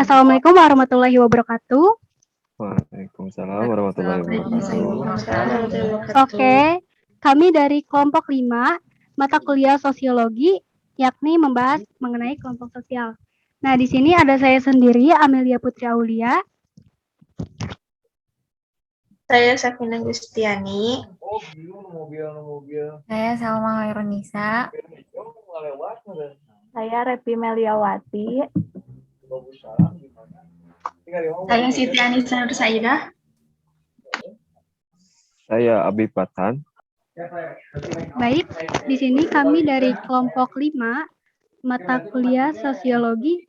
Assalamualaikum warahmatullahi wabarakatuh. Waalaikumsalam warahmatullahi wabarakatuh. Oke, kami dari kelompok 5, mata kuliah sosiologi, yakni membahas mengenai kelompok sosial. Nah, di sini ada saya sendiri, Amelia Putri Aulia. Saya Safina Gustiani. Saya Salma Hairunisa. Saya Repi Meliawati. Saya Siti Anissa Nur Saidah. Saya Abi Patan. Baik, di sini kami dari kelompok 5, mata kuliah sosiologi.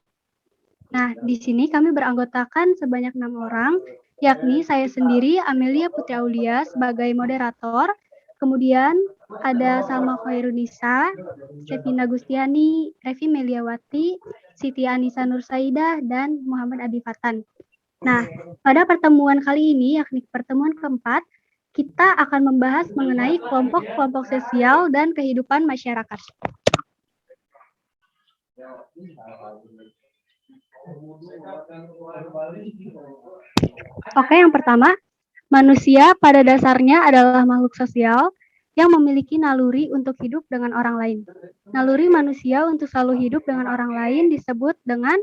Nah, di sini kami beranggotakan sebanyak 6 orang, yakni saya sendiri, Amelia Putri Aulia, sebagai moderator. Kemudian ada Salma Khairunisa, Sefina Gustiani, Revi Meliawati, Siti Anissa Nur Saidah, dan Muhammad Abi Fatan. Nah, pada pertemuan kali ini, yakni pertemuan keempat, kita akan membahas mengenai kelompok-kelompok sosial dan kehidupan masyarakat. Oke, yang pertama, manusia pada dasarnya adalah makhluk sosial yang memiliki naluri untuk hidup dengan orang lain. Naluri manusia untuk selalu hidup dengan orang lain disebut dengan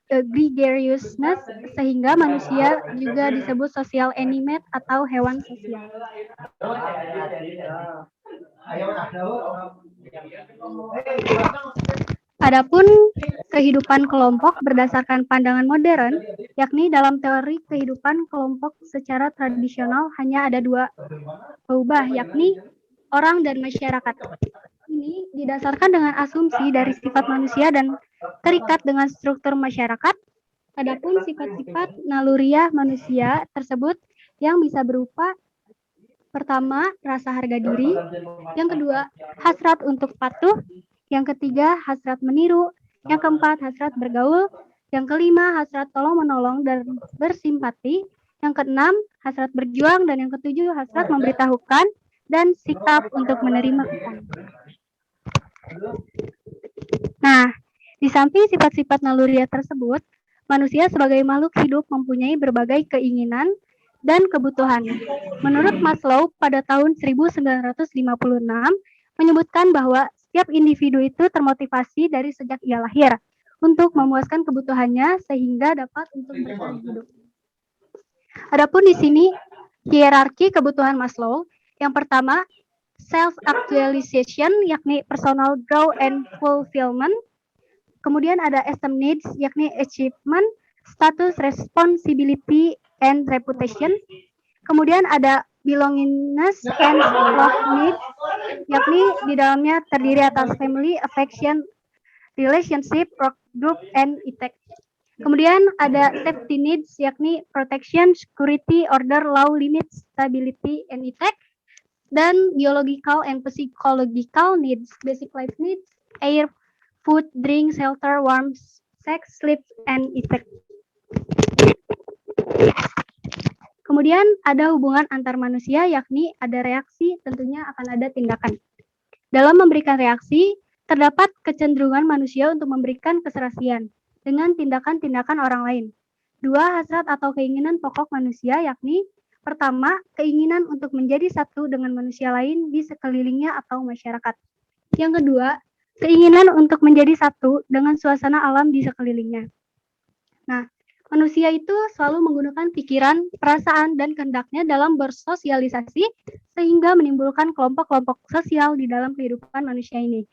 gregariousness, sehingga manusia juga disebut social animate atau hewan sosial. Adapun kehidupan kelompok berdasarkan pandangan modern, yakni dalam teori kehidupan kelompok secara tradisional hanya ada dua peubah, yakni orang dan masyarakat. Ini didasarkan dengan asumsi dari sifat manusia dan terikat dengan struktur masyarakat. Adapun sifat-sifat naluriah manusia tersebut yang bisa berupa pertama, rasa harga diri, yang kedua, hasrat untuk patuh, yang ketiga, hasrat meniru, yang keempat, hasrat bergaul, yang kelima, hasrat tolong-menolong dan bersimpati, yang keenam, hasrat berjuang, dan yang ketujuh, hasrat memberitahukan dan sikap untuk menerima pesan. Nah, di samping sifat-sifat naluriah tersebut, manusia sebagai makhluk hidup mempunyai berbagai keinginan dan kebutuhan. Menurut Maslow pada tahun 1956 menyebutkan bahwa setiap individu itu termotivasi dari sejak ia lahir untuk memuaskan kebutuhannya sehingga dapat untuk bertahan hidup. Adapun di sini hierarki kebutuhan Maslow, yang pertama self-actualization, yakni personal growth and fulfillment. Kemudian ada esteem needs, yakni achievement, status, responsibility, and reputation. Kemudian ada belongingness and love needs, yakni di dalamnya terdiri atas family, affection, relationship, work group, and ethics. Kemudian ada safety needs, yakni protection, security, order, law, limits, stability, and ethics. Dan biological and psychological needs, basic life needs, air, food, drink, shelter, warmth, sex, sleep, and ethics. Kemudian ada hubungan antar manusia, yakni ada reaksi, tentunya akan ada tindakan. Dalam memberikan reaksi, terdapat kecenderungan manusia untuk memberikan keserasian dengan tindakan-tindakan orang lain. Dua, hasrat atau keinginan pokok manusia, yakni pertama, keinginan untuk menjadi satu dengan manusia lain di sekelilingnya atau masyarakat. Yang kedua, keinginan untuk menjadi satu dengan suasana alam di sekelilingnya. Nah, manusia itu selalu menggunakan pikiran, perasaan, dan kehendaknya dalam bersosialisasi sehingga menimbulkan kelompok-kelompok sosial di dalam kehidupan manusia ini.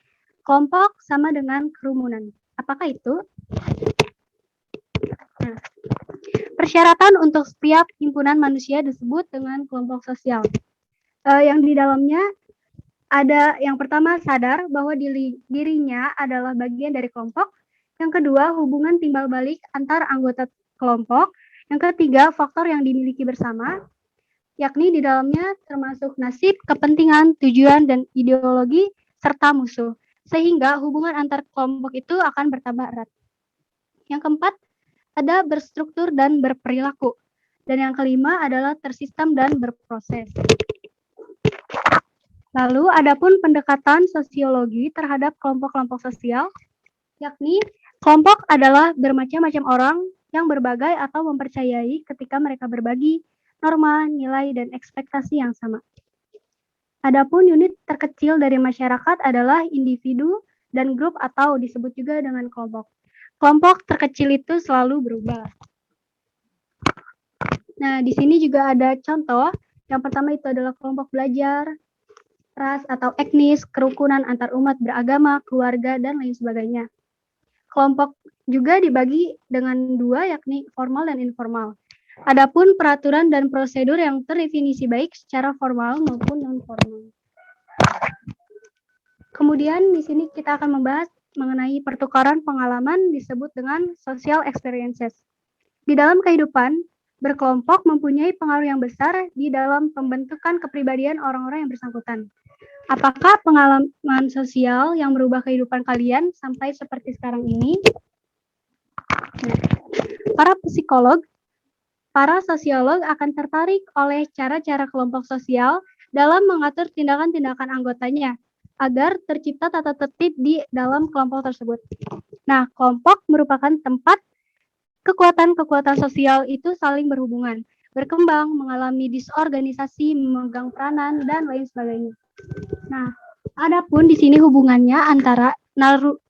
Kelompok sama dengan kerumunan. Apakah itu? Nah, persyaratan untuk setiap himpunan manusia disebut dengan kelompok sosial. Yang di dalamnya ada yang pertama sadar bahwa dirinya adalah bagian dari kelompok. Yang kedua, hubungan timbal balik antar anggota kelompok. Yang ketiga, faktor yang dimiliki bersama, yakni di dalamnya termasuk nasib, kepentingan, tujuan, dan ideologi, serta musuh. Sehingga hubungan antar kelompok itu akan bertambah erat. Yang keempat, ada berstruktur dan berperilaku. Dan yang kelima adalah tersistem dan berproses. Lalu, adapun pendekatan sosiologi terhadap kelompok-kelompok sosial, yakni Kelompok adalah bermacam-macam orang yang berbagai atau mempercayai ketika mereka berbagi norma, nilai, dan ekspektasi yang sama. Adapun unit terkecil dari masyarakat adalah individu dan grup atau disebut juga dengan kelompok. Kelompok terkecil itu selalu berubah. Nah, di sini juga ada contoh. Yang pertama itu adalah kelompok belajar, ras atau etnis, kerukunan antar umat beragama, keluarga, dan lain sebagainya. Kelompok juga dibagi dengan dua, yakni formal dan informal. Adapun peraturan dan prosedur yang terdefinisi baik secara formal maupun non-formal. Kemudian di sini kita akan membahas mengenai pertukaran pengalaman disebut dengan social experiences. Di dalam kehidupan, berkelompok mempunyai pengaruh yang besar di dalam pembentukan kepribadian orang-orang yang bersangkutan. Apakah pengalaman sosial yang merubah kehidupan kalian sampai seperti sekarang ini? Para psikolog, para sosiolog akan tertarik oleh cara-cara kelompok sosial dalam mengatur tindakan-tindakan anggotanya agar tercipta tata tertib di dalam kelompok tersebut. Nah, kelompok merupakan tempat kekuatan-kekuatan sosial itu saling berhubungan, berkembang, mengalami disorganisasi, memegang peranan, dan lain sebagainya. Nah, adapun di sini hubungannya antara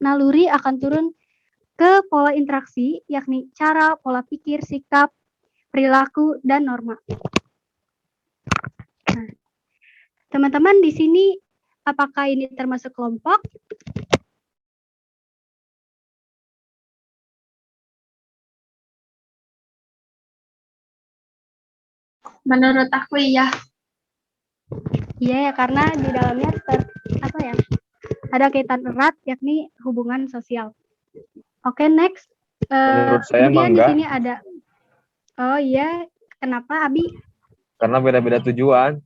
naluri akan turun ke pola interaksi, yakni cara, pola pikir, sikap, perilaku, dan norma. Nah, teman-teman di sini apakah ini termasuk kelompok? Menurut aku iya. Iya ya, karena di dalamnya ada kaitan erat yakni hubungan sosial. Oke, next. Menurut saya Kemudian di enggak. sini ada. Oh iya, kenapa Abi? Karena beda-beda tujuan.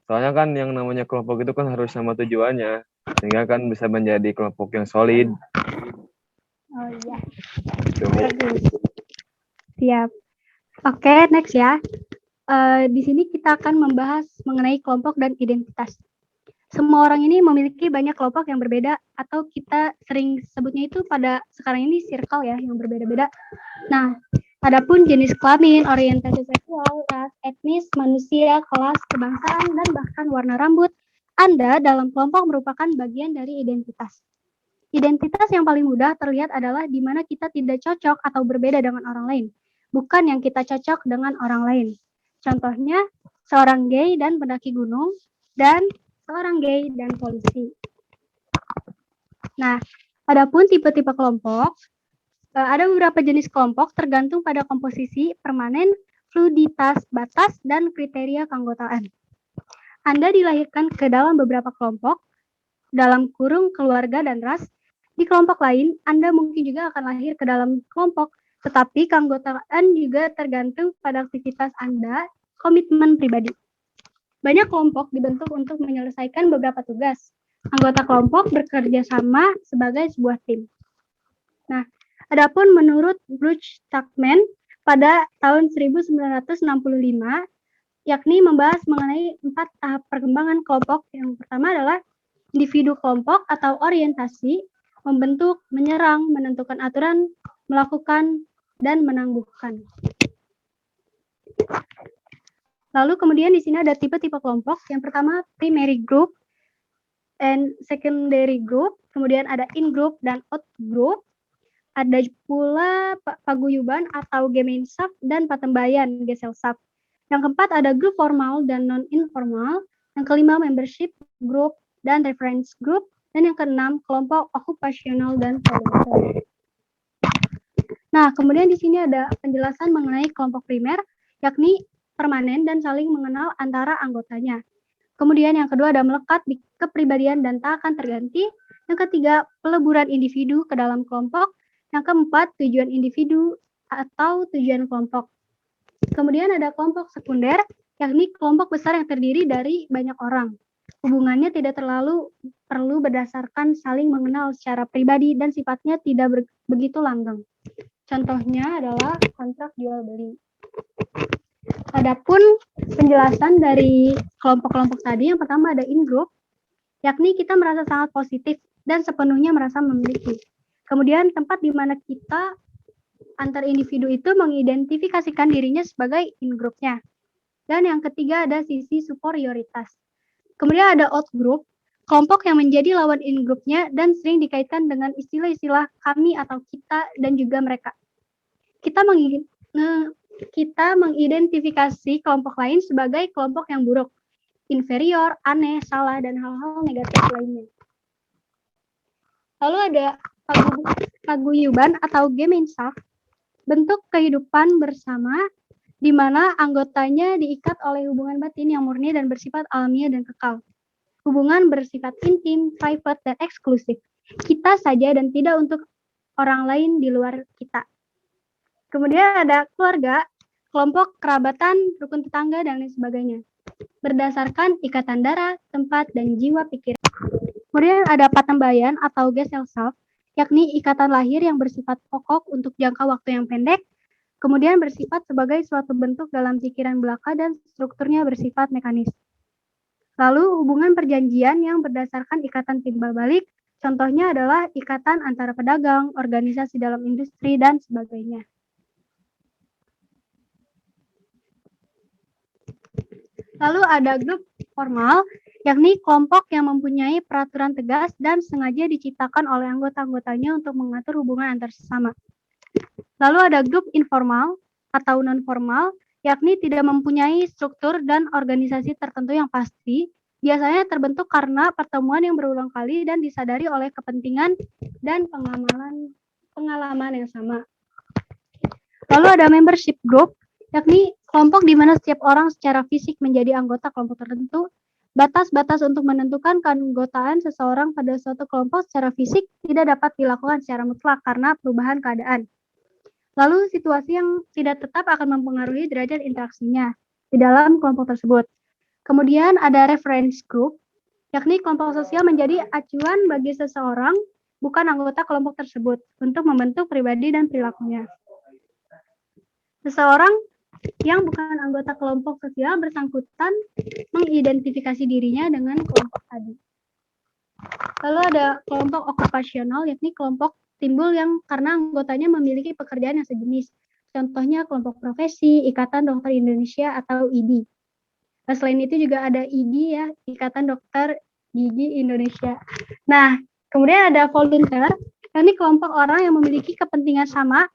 Soalnya kan yang namanya kelompok itu kan harus sama tujuannya. Sehingga kan bisa menjadi kelompok yang solid. Oh iya. Gitu. Bagus. Siap. Oke, next ya. Di sini kita akan membahas mengenai kelompok dan identitas. Semua orang ini memiliki banyak kelompok yang berbeda atau kita sering sebutnya itu pada sekarang ini circle ya, yang berbeda-beda. Nah, adapun jenis kelamin, orientasi seksual, ras, etnis, manusia, kelas, kebangsaan, dan bahkan warna rambut Anda dalam kelompok merupakan bagian dari identitas. Identitas yang paling mudah terlihat adalah di mana kita tidak cocok atau berbeda dengan orang lain, bukan yang kita cocok dengan orang lain. Contohnya, seorang gay dan pendaki gunung, dan seorang gay dan polisi. Nah, adapun tipe-tipe kelompok, ada beberapa jenis kelompok tergantung pada komposisi, permanen, fluiditas, batas, dan kriteria keanggotaan. Anda dilahirkan ke dalam beberapa kelompok, dalam kurung keluarga dan ras. Di kelompok lain, Anda mungkin juga akan lahir ke dalam kelompok, tetapi keanggotaan juga tergantung pada aktivitas Anda, komitmen pribadi. Banyak kelompok dibentuk untuk menyelesaikan beberapa tugas. Anggota kelompok bekerja sama sebagai sebuah tim. Nah, adapun menurut Bruce Tuckman pada tahun 1965, yakni membahas mengenai 4 tahap perkembangan kelompok. Yang pertama adalah individu kelompok atau orientasi, membentuk, menyerang, menentukan aturan, melakukan, dan menangguhkan. Lalu kemudian di sini ada tipe-tipe kelompok. Yang pertama primary group and secondary group, kemudian ada in group dan out group. Ada pula paguyuban atau gemeinschaft dan patembayan Gesellschaft. Yang keempat ada grup formal dan non-informal. Yang kelima membership group dan reference group. Dan yang keenam kelompok okupasional dan volunteer. Nah, kemudian di sini ada penjelasan mengenai kelompok primer, yakni permanen dan saling mengenal antara anggotanya. Kemudian yang kedua ada melekat di kepribadian dan tak akan terganti. Yang ketiga, peleburan individu ke dalam kelompok. Yang keempat, tujuan individu atau tujuan kelompok. Kemudian ada kelompok sekunder, yakni kelompok besar yang terdiri dari banyak orang. Hubungannya tidak terlalu perlu berdasarkan saling mengenal secara pribadi dan sifatnya tidak begitu langgeng. Contohnya adalah kontrak jual beli. Adapun penjelasan dari kelompok-kelompok tadi, yang pertama ada in group. yakni kita merasa sangat positif dan sepenuhnya merasa memiliki. Kemudian tempat di mana kita antar individu itu mengidentifikasikan dirinya sebagai in-groupnya. Dan yang ketiga ada sisi superioritas. Kemudian ada out-group, kelompok yang menjadi lawan in-groupnya dan sering dikaitkan dengan istilah-istilah kami atau kita dan juga mereka. Kita mengidentifikasi kelompok lain sebagai kelompok yang buruk, inferior, aneh, salah, dan hal-hal negatif lainnya. Lalu ada paguyuban atau Gemeinschaft, bentuk kehidupan bersama di mana anggotanya diikat oleh hubungan batin yang murni dan bersifat alamiah dan kekal. Hubungan bersifat intim, private, dan eksklusif. Kita saja dan tidak untuk orang lain di luar kita. Kemudian ada keluarga, kelompok kerabatan, rukun tetangga, dan lain sebagainya. Berdasarkan ikatan darah, tempat, dan jiwa pikir. Kemudian ada patembayan atau Gesellschaft, yakni ikatan lahir yang bersifat pokok untuk jangka waktu yang pendek, kemudian bersifat sebagai suatu bentuk dalam pikiran belaka dan strukturnya bersifat mekanis. Lalu hubungan perjanjian yang berdasarkan ikatan timbal balik, contohnya adalah ikatan antara pedagang, organisasi dalam industri, dan sebagainya. Lalu ada grup formal, yakni kelompok yang mempunyai peraturan tegas dan sengaja diciptakan oleh anggota-anggotanya untuk mengatur hubungan antar sesama. Lalu ada grup informal atau non-formal, yakni tidak mempunyai struktur dan organisasi tertentu yang pasti, biasanya terbentuk karena pertemuan yang berulang kali dan disadari oleh kepentingan dan pengalaman yang sama. Lalu ada membership group, yakni kelompok di mana setiap orang secara fisik menjadi anggota kelompok tertentu. Batas-batas untuk menentukan keanggotaan seseorang pada suatu kelompok secara fisik tidak dapat dilakukan secara mutlak karena perubahan keadaan. Lalu situasi yang tidak tetap akan mempengaruhi derajat interaksinya di dalam kelompok tersebut. Kemudian ada reference group, yakni kelompok sosial menjadi acuan bagi seseorang bukan anggota kelompok tersebut untuk membentuk pribadi dan perilakunya. Seseorang yang bukan anggota kelompok sosial bersangkutan mengidentifikasi dirinya dengan kelompok tadi. Lalu ada kelompok okupasional, yakni kelompok timbul yang karena anggotanya memiliki pekerjaan yang sejenis. Contohnya kelompok profesi, Ikatan Dokter Indonesia atau IDI. Nah, selain itu juga ada IDI ya, Ikatan Dokter Gigi Indonesia. Nah, kemudian ada volunteer, yakni kelompok orang yang memiliki kepentingan sama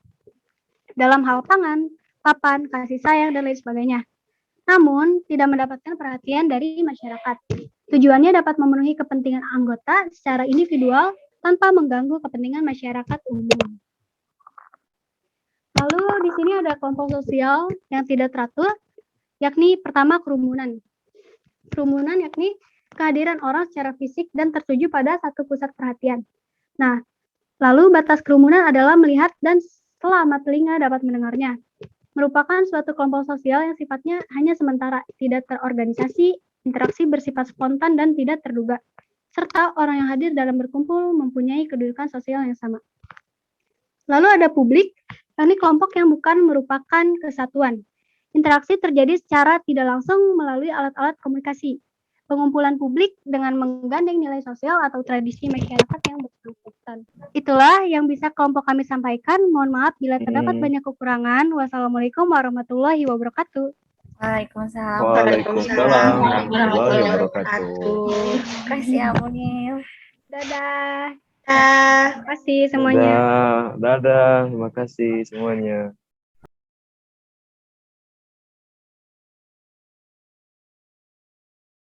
dalam hal pangan, papan, kasih sayang, dan lain sebagainya. Namun, tidak mendapatkan perhatian dari masyarakat. Tujuannya dapat memenuhi kepentingan anggota secara individual tanpa mengganggu kepentingan masyarakat umum. Lalu di sini ada kelompok sosial yang tidak teratur, yakni pertama kerumunan. Kerumunan yakni kehadiran orang secara fisik dan tertuju pada satu pusat perhatian. Nah, lalu batas kerumunan adalah melihat dan selama telinga dapat mendengarnya. Merupakan suatu kelompok sosial yang sifatnya hanya sementara, tidak terorganisasi, interaksi bersifat spontan dan tidak terduga, serta orang yang hadir dalam berkumpul mempunyai kedudukan sosial yang sama. Lalu ada publik, yakni kelompok yang bukan merupakan kesatuan. Interaksi terjadi secara tidak langsung melalui alat-alat komunikasi. Pengumpulan publik dengan menggandeng nilai sosial atau tradisi masyarakat yang bersangkutan. Itulah yang bisa kelompok kami sampaikan. Mohon maaf bila terdapat banyak kekurangan. Wassalamualaikum warahmatullahi wabarakatuh. Waalaikumsalam. Waalaikumsalam warahmatullahi wabarakatuh. Terima kasih ya Munil. Dadah. Dah. Terima kasih semuanya. Dadah, terima kasih semuanya.